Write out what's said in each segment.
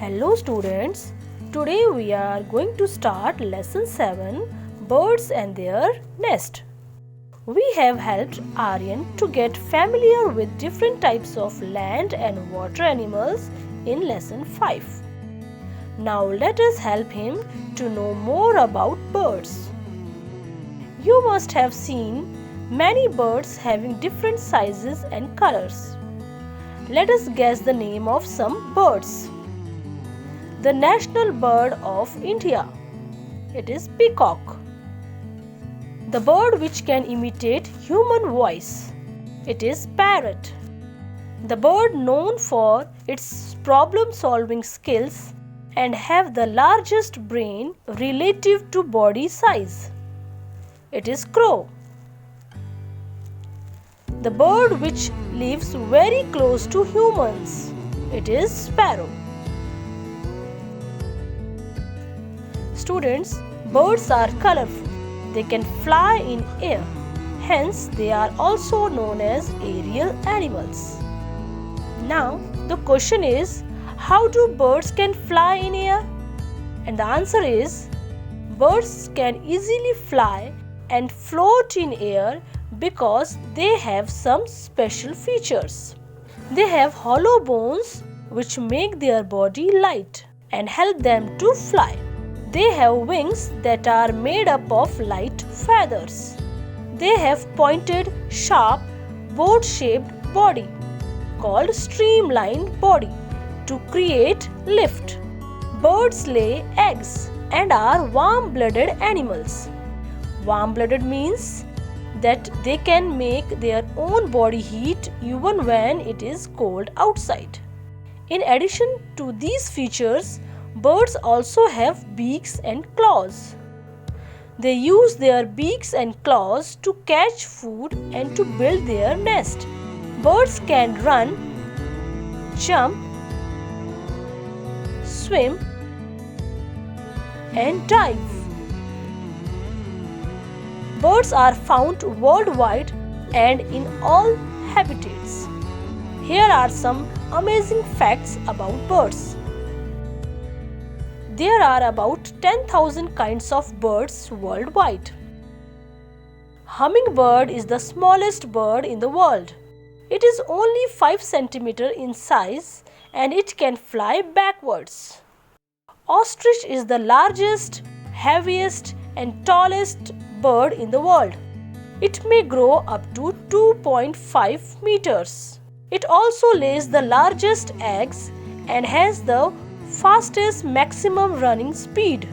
Hello students, today we are going to start lesson 7, Birds and their Nest. We have helped Aryan to get familiar with different types of land and water animals in lesson 5. Now let us help him to know more about birds. You must have seen many birds having different sizes and colors. Let us guess the name of some birds. The national bird of India. It is peacock. The bird which can imitate human voice. It is parrot. The bird known for its problem-solving skills and have the largest brain relative to body size. It is crow. The bird which lives very close to humans. It is sparrow. Students, birds are colorful. They can fly in air. Hence, they are also known as aerial animals. Now, the question is, how do birds can fly in air? And the answer is, birds can easily fly and float in air because they have some special features. They have hollow bones which make their body light and help them to fly. They have wings that are made up of light feathers. They have pointed, sharp, boat-shaped body called streamlined body to create lift. Birds lay eggs and are warm-blooded animals. Warm-blooded means that they can make their own body heat even when it is cold outside. In addition to these features, birds also have beaks and claws. They use their beaks and claws to catch food and to build their nest. Birds can run, jump, swim, and dive. Birds are found worldwide and in all habitats. Here are some amazing facts about birds. There are about 10,000 kinds of birds worldwide. Hummingbird is the smallest bird in the world. It is only 5 cm in size and it can fly backwards. Ostrich is the largest, heaviest and tallest bird in the world. It may grow up to 2.5 meters. It also lays the largest eggs and has the fastest maximum running speed.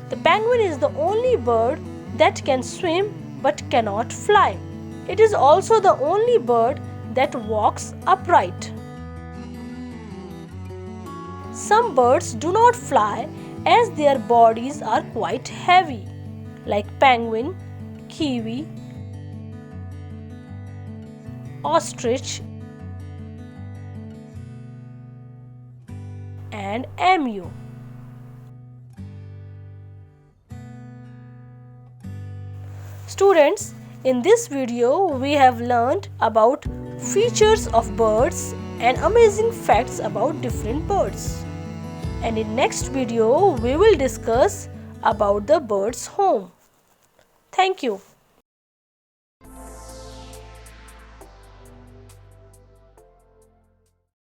The penguin is the only bird that can swim but cannot fly. It is also the only bird that walks upright. Some birds do not fly as their bodies are quite heavy, like penguin, kiwi, ostrich, and emu. Students, in this video we have learned about features of birds and amazing facts about different birds. And in next video we will discuss about the bird's home. Thank you.